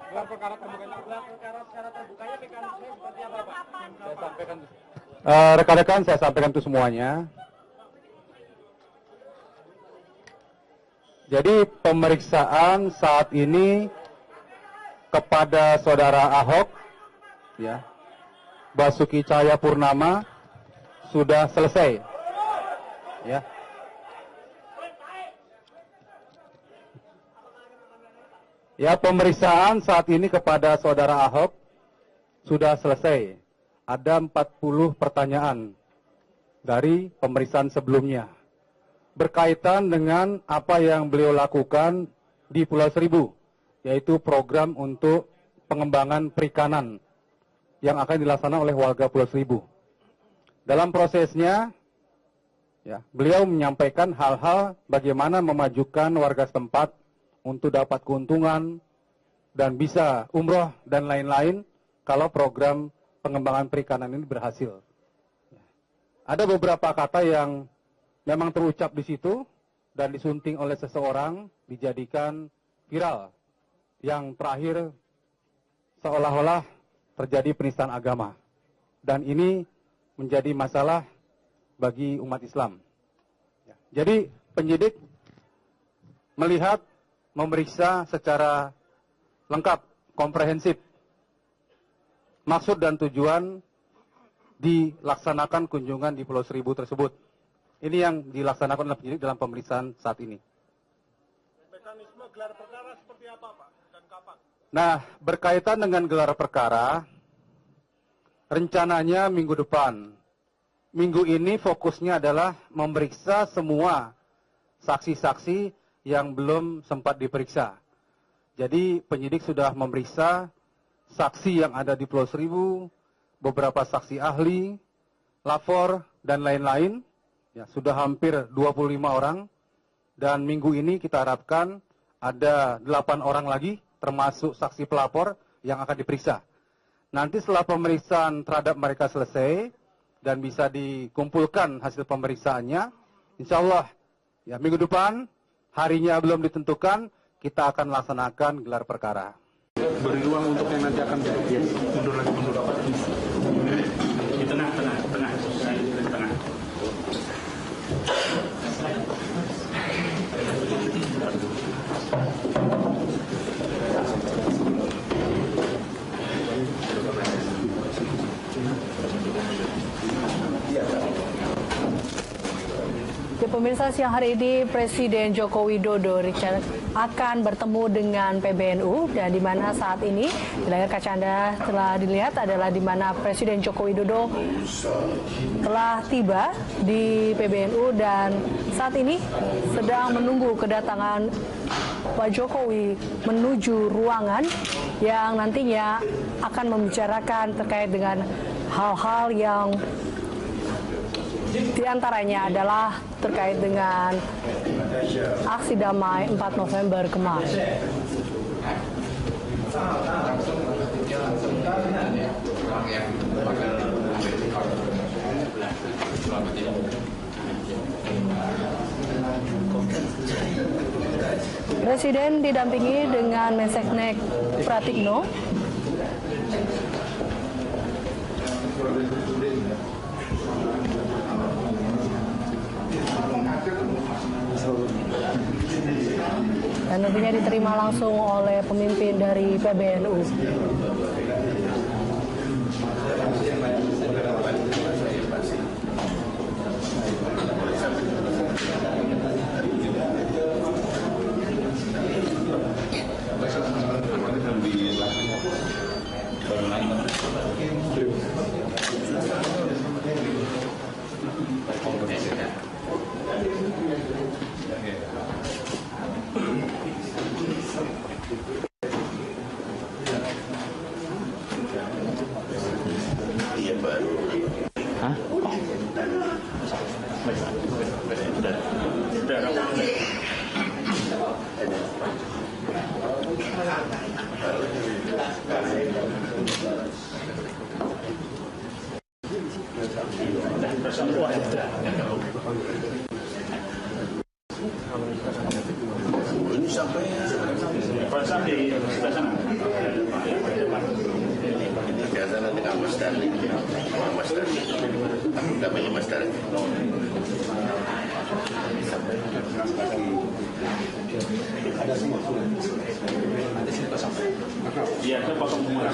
Gelar perkara secara terbukanya mekanisme seperti apa, Pak? Saya sampaikan. Rekan-rekan, saya sampaikan itu semuanya. Jadi pemeriksaan saat ini kepada saudara Ahok, ya, Basuki Cahayapurnama sudah selesai, ya. Ya, pemeriksaan saat ini kepada saudara Ahok sudah selesai. Ada 40 pertanyaan dari pemeriksaan sebelumnya berkaitan dengan apa yang beliau lakukan di Pulau Seribu, yaitu program untuk pengembangan perikanan yang akan dilaksanakan oleh warga Pulau Seribu. Dalam prosesnya, ya, beliau menyampaikan hal-hal bagaimana memajukan warga setempat untuk dapat keuntungan dan bisa umroh dan lain-lain kalau program pengembangan perikanan ini berhasil. Ada beberapa kata yang memang terucap di situ dan disunting oleh seseorang dijadikan viral. Yang terakhir seolah-olah terjadi penistaan agama. Dan ini menjadi masalah bagi umat Islam. Jadi penyidik melihat, memeriksa secara lengkap, komprehensif, maksud dan tujuan dilaksanakan kunjungan di Pulau Seribu tersebut. Ini yang dilaksanakan oleh penyidik dalam pemeriksaan saat ini. Mekanisme gelar perkara seperti apa, Pak, dan kapan? Nah, berkaitan dengan gelar perkara, rencananya minggu depan. Minggu ini fokusnya adalah memeriksa semua saksi-saksi yang belum sempat diperiksa. Jadi penyidik sudah memeriksa saksi yang ada di Pulau Seribu, beberapa saksi ahli, lapor, dan lain-lain. Ya, sudah hampir 25 orang. Dan minggu ini kita harapkan ada 8 orang lagi, termasuk saksi pelapor yang akan diperiksa. Nanti setelah pemeriksaan terhadap mereka selesai dan bisa dikumpulkan hasil pemeriksaannya, insya Allah ya, minggu depan, harinya belum ditentukan, kita akan laksanakan gelar perkara. Beri ruang untuk yang nanti akan mundur lagi, mundur apa? Di tengah. Saya di tengah. Ya, pemirsa, siang hari ini Presiden Joko Widodo Richard akan bertemu dengan PBNU, dan di mana saat ini di layar kaca Anda telah dilihat adalah di mana Presiden Joko Widodo telah tiba di PBNU dan saat ini sedang menunggu kedatangan Pak Jokowi menuju ruangan yang nantinya akan membicarakan terkait dengan hal-hal yang diantaranya adalah terkait dengan aksi damai 4 November kemarin. Presiden didampingi dengan Menseknek Pratikno. Dan tentunya diterima langsung oleh pemimpin dari PBNU. Ini sampai di sebelah sana. Mas Darli. Namanya Mas Darli. Iya, kita potong semua.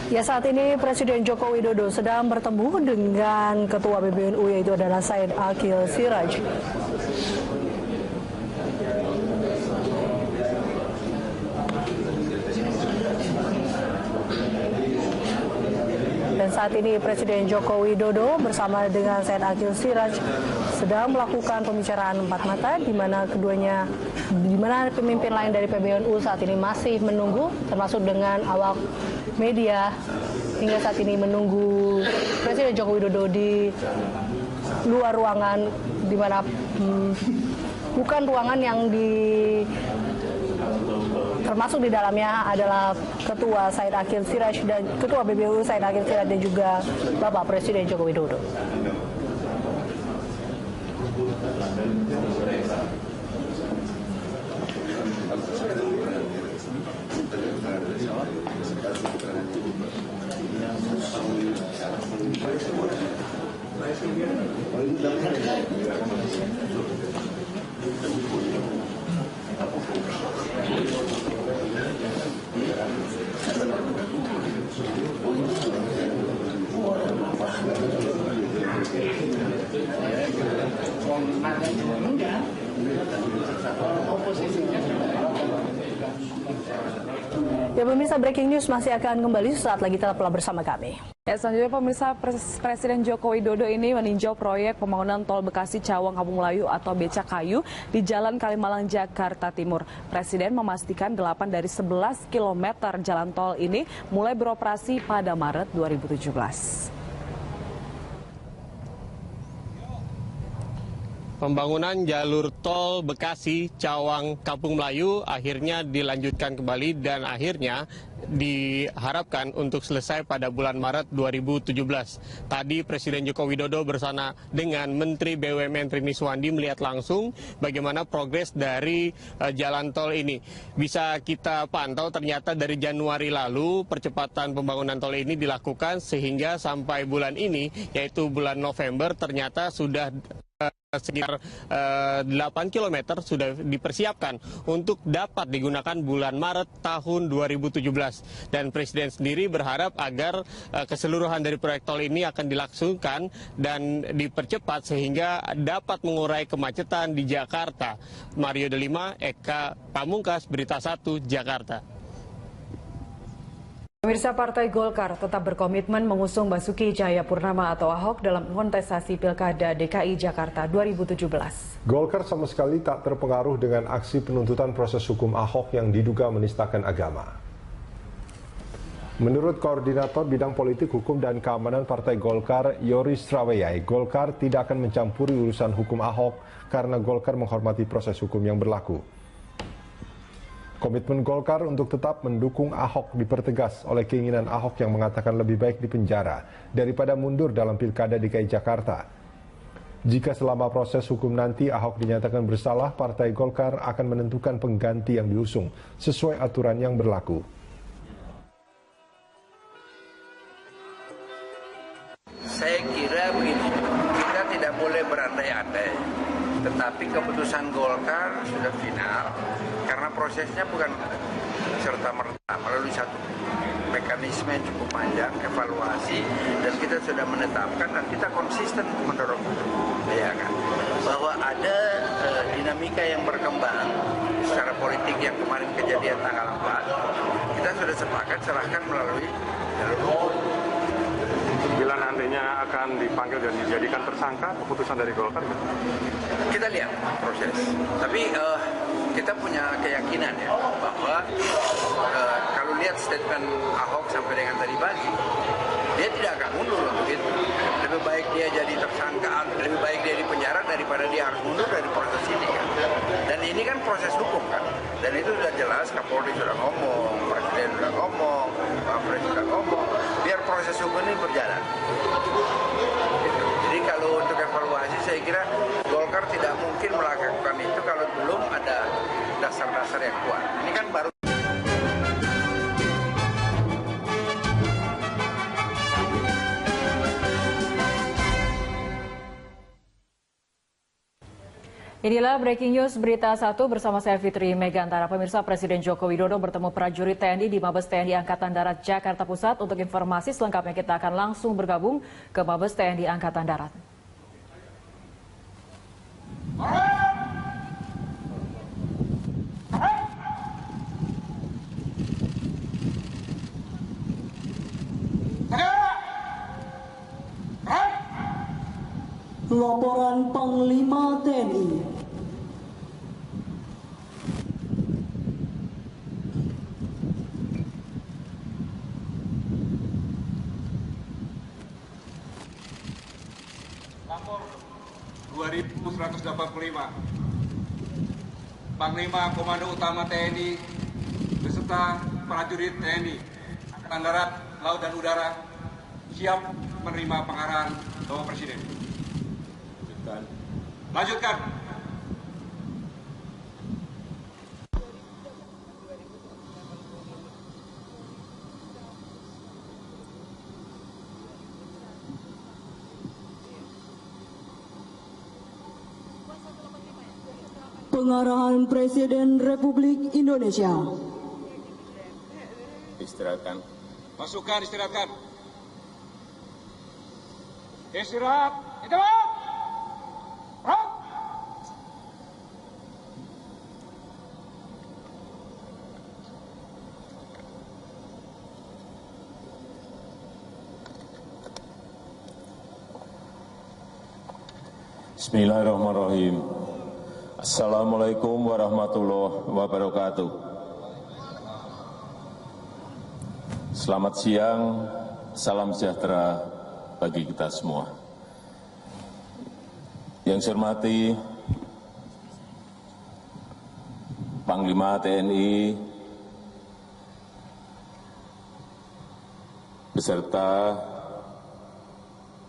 Ya, saat ini Presiden Joko Widodo sedang bertemu dengan Ketua PBNU yaitu adalah Said Akil Siraj. Dan saat ini Presiden Joko Widodo bersama dengan Said Akil Siraj sedang melakukan pembicaraan empat mata di mana pemimpin lain dari PBNU saat ini masih menunggu, termasuk dengan awak media hingga saat ini menunggu Presiden Joko Widodo di luar ruangan, di mana bukan ruangan yang termasuk di dalamnya adalah Ketua Said Akil Siraj dan Ketua PBNU Said Akil Siraj dan juga Bapak Presiden Joko Widodo. Ya pemirsa, breaking news masih akan kembali sesaat lagi, tetaplah bersama kami. Ya, selanjutnya pemirsa, Presiden Joko Widodo ini meninjau proyek pembangunan tol Bekasi Cawang Kampung Melayu atau Becakayu di Jalan Kalimalang, Jakarta Timur. Presiden memastikan 8 dari 11 km jalan tol ini mulai beroperasi pada Maret 2017. Pembangunan jalur tol Bekasi Cawang Kampung Melayu akhirnya dilanjutkan kembali dan akhirnya diharapkan untuk selesai pada bulan Maret 2017. Tadi Presiden Joko Widodo bersama dengan Menteri BUMN Rini Suwandi melihat langsung bagaimana progres dari jalan tol ini. Bisa kita pantau ternyata dari Januari lalu percepatan pembangunan tol ini dilakukan sehingga sampai bulan ini yaitu bulan November ternyata sudah sekitar 8 km sudah dipersiapkan untuk dapat digunakan bulan Maret tahun 2017. Dan Presiden sendiri berharap agar keseluruhan dari proyek tol ini akan dilangsungkan dan dipercepat sehingga dapat mengurai kemacetan di Jakarta. Mario Delima, Eka Pamungkas, Berita 1, Jakarta. Pemirsa, Partai Golkar tetap berkomitmen mengusung Basuki Cahayapurnama atau Ahok dalam kontestasi Pilkada DKI Jakarta 2017. Golkar sama sekali tak terpengaruh dengan aksi penuntutan proses hukum Ahok yang diduga menistakan agama. Menurut Koordinator Bidang Politik, Hukum dan Keamanan Partai Golkar, Yoris Raweyai, Golkar tidak akan mencampuri urusan hukum Ahok karena Golkar menghormati proses hukum yang berlaku. Komitmen Golkar untuk tetap mendukung Ahok dipertegas oleh keinginan Ahok yang mengatakan lebih baik di penjara daripada mundur dalam Pilkada DKI Jakarta. Jika selama proses hukum nanti Ahok dinyatakan bersalah, Partai Golkar akan menentukan pengganti yang diusung sesuai aturan yang berlaku. Saya kira begini, kita tidak boleh berandai-andai. Tetapi keputusan Golkar sudah final karena prosesnya bukan serta-merta melalui satu mekanisme yang cukup panjang, evaluasi, dan kita sudah menetapkan dan kita konsisten mendorong ya kan, bahwa ada dinamika yang berkembang secara politik yang kemarin kejadian tanggal 4. Kita sudah sepakat serahkan melalui jalur hukum. Bila nantinya akan dipanggil dan dijadikan tersangka, keputusan dari Golkar? Kita lihat proses. Tapi kita punya keyakinan ya bahwa kalau lihat statement Ahok sampai dengan tadi pagi, dia tidak akan mundur untuk itu. Lebih baik dia jadi tersangka, lebih baik dia di penjara daripada dia harus mundur dari proses ini kan. Dan ini kan proses hukum kan. Dan itu sudah jelas, Kapolri sudah ngomong, Presiden sudah ngomong, Pak Presiden sudah ngomong. Biar proses hukum ini berjalan. Gitu. Jadi kalau untuk evaluasi saya kira Golkar tidak mungkin melakukan itu kalau belum ada dasar-dasar yang kuat. Ini kan baru. Inilah breaking news berita 1 bersama saya Fitri Megantara. Pemirsa, Presiden Joko Widodo bertemu prajurit TNI di Mabes TNI Angkatan Darat Jakarta Pusat. Untuk informasi selengkapnya kita akan langsung bergabung ke Mabes TNI Angkatan Darat. Laporan Panglima TNI. Lapor 2185. Panglima Komando Utama TNI beserta prajurit TNI Angkatan Darat, Laut dan Udara siap menerima pengarahan Bapak Presiden. Lanjutkan. Pengarahan Presiden Republik Indonesia. Istirahatkan. Masukkan, istirahatkan. Istirahat. Istirahat. Bismillahirrahmanirrahim. Assalamualaikum warahmatullahi wabarakatuh. Selamat siang, salam sejahtera bagi kita semua. Yang saya hormati Panglima TNI beserta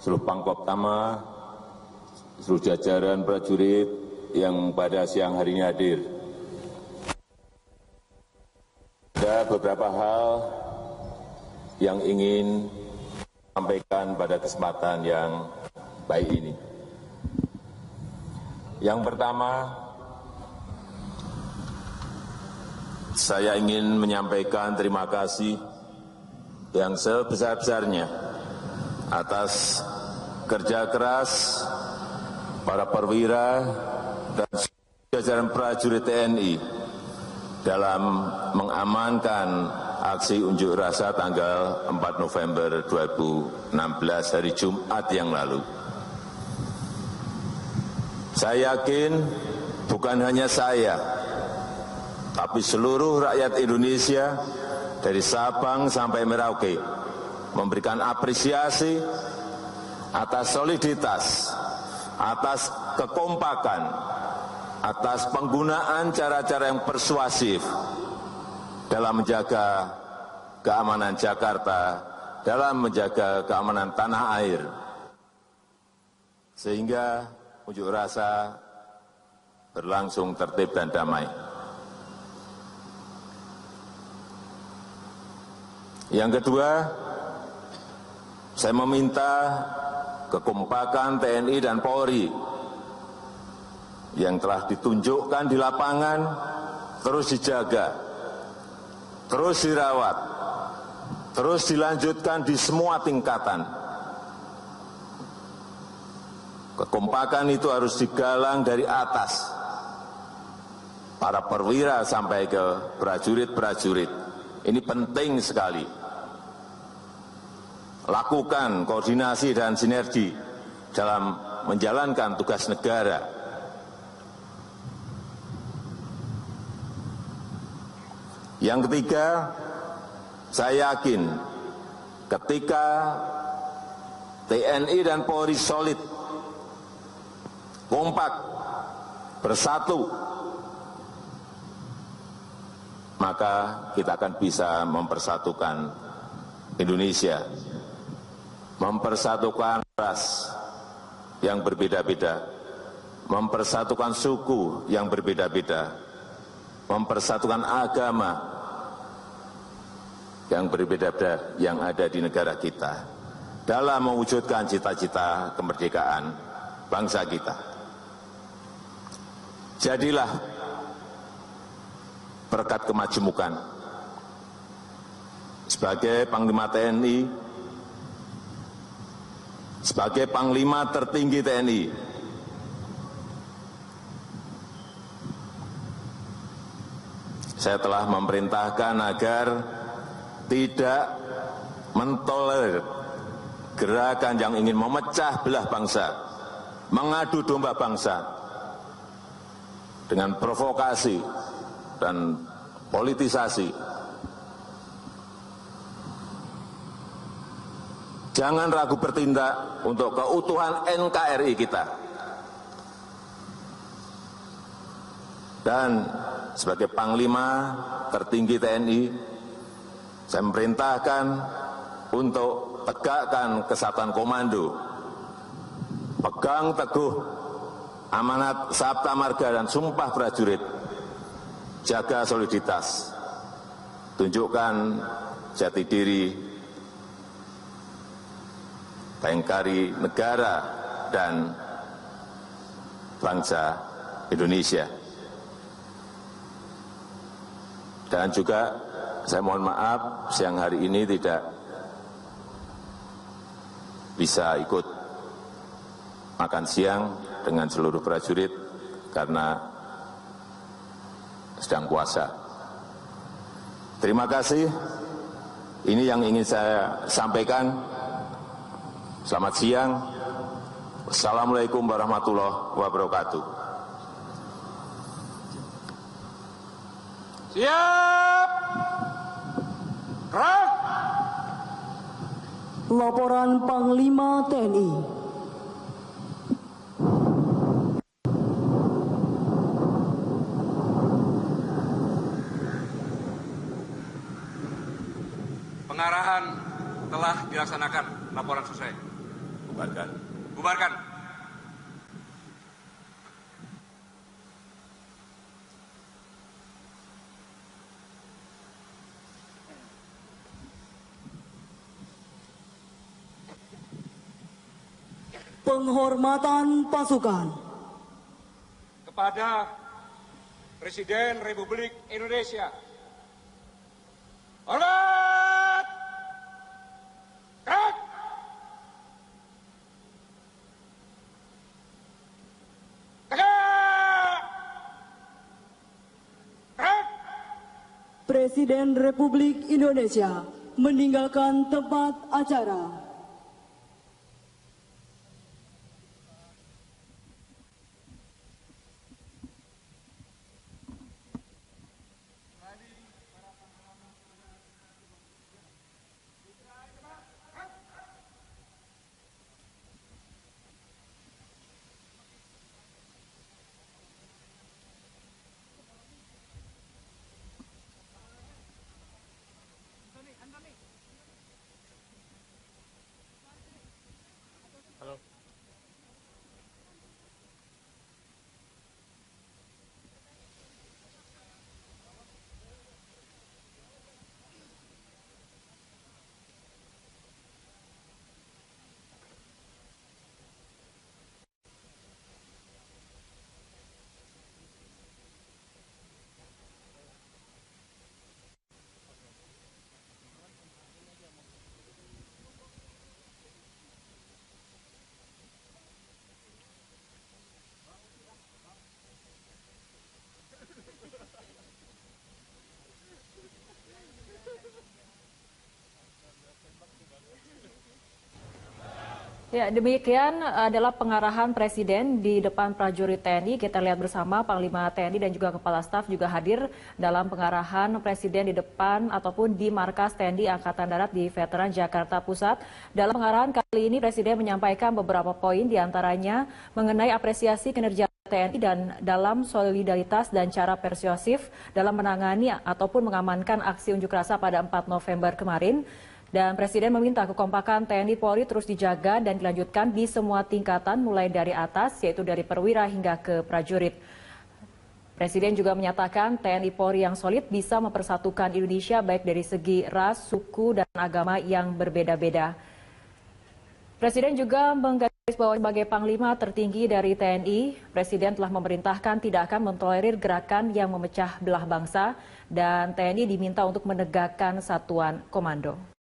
seluruh Pangkoptama, seluruh jajaran prajurit yang pada siang hari ini hadir. Ada beberapa hal yang ingin sampaikan pada kesempatan yang baik ini. Yang pertama, saya ingin menyampaikan terima kasih yang sebesar-besarnya atas kerja keras para perwira dan jajaran prajurit TNI dalam mengamankan aksi unjuk rasa tanggal 4 November 2016 hari Jumat yang lalu. Saya yakin bukan hanya saya, tapi seluruh rakyat Indonesia dari Sabang sampai Merauke memberikan apresiasi atas soliditas, atas kekompakan, atas penggunaan cara-cara yang persuasif dalam menjaga keamanan Jakarta, dalam menjaga keamanan tanah air, sehingga unjuk rasa berlangsung tertib dan damai. Yang kedua, saya meminta kekompakan TNI dan Polri yang telah ditunjukkan di lapangan terus dijaga, terus dirawat, terus dilanjutkan di semua tingkatan. Kekompakan itu harus digalang dari atas, para perwira sampai ke prajurit-prajurit. Ini penting sekali. Lakukan koordinasi dan sinergi dalam menjalankan tugas negara. Yang ketiga, saya yakin ketika TNI dan Polri solid, kompak, bersatu, maka kita akan bisa mempersatukan Indonesia, mempersatukan ras yang berbeda-beda, mempersatukan suku yang berbeda-beda, mempersatukan agama yang berbeda-beda yang ada di negara kita dalam mewujudkan cita-cita kemerdekaan bangsa kita. Jadilah berkat kemajemukan sebagai Panglima TNI, sebagai Panglima tertinggi TNI, saya telah memerintahkan agar tidak mentolerir gerakan yang ingin memecah belah bangsa, mengadu domba bangsa dengan provokasi dan politisasi. Jangan ragu bertindak untuk keutuhan NKRI kita. Dan sebagai Panglima tertinggi TNI, saya memerintahkan untuk tegakkan kesatuan komando, pegang teguh amanat Sabta Marga dan Sumpah Prajurit, jaga soliditas, tunjukkan jati diri, tengkari negara dan bangsa Indonesia. Dan juga saya mohon maaf siang hari ini tidak bisa ikut makan siang dengan seluruh prajurit karena sedang puasa. Terima kasih. Ini yang ingin saya sampaikan. Selamat siang. Wassalamualaikum warahmatullahi wabarakatuh. Siap. Gerak. Laporan Panglima TNI. Pengarahan telah dilaksanakan. Laporan selesai. Bubarkan. Bubarkan. Penghormatan pasukan Kepada Presiden Republik Indonesia. Hormat! Gerak! Tegak! Gerak! Presiden Republik Indonesia meninggalkan tempat acara. Ya, demikian adalah pengarahan Presiden di depan prajurit TNI. Kita lihat bersama Panglima TNI dan juga Kepala Staf juga hadir dalam pengarahan Presiden di depan ataupun di markas TNI Angkatan Darat di Veteran Jakarta Pusat. Dalam pengarahan kali ini Presiden menyampaikan beberapa poin, diantaranya mengenai apresiasi kinerja TNI dan dalam solidaritas dan cara persuasif dalam menangani ataupun mengamankan aksi unjuk rasa pada 4 November kemarin. Dan Presiden meminta kekompakan TNI Polri terus dijaga dan dilanjutkan di semua tingkatan mulai dari atas, yaitu dari perwira hingga ke prajurit. Presiden juga menyatakan TNI Polri yang solid bisa mempersatukan Indonesia baik dari segi ras, suku, dan agama yang berbeda-beda. Presiden juga menggarisbawahi sebagai Panglima tertinggi dari TNI, Presiden telah memerintahkan tidak akan mentolerir gerakan yang memecah belah bangsa dan TNI diminta untuk menegakkan satuan komando.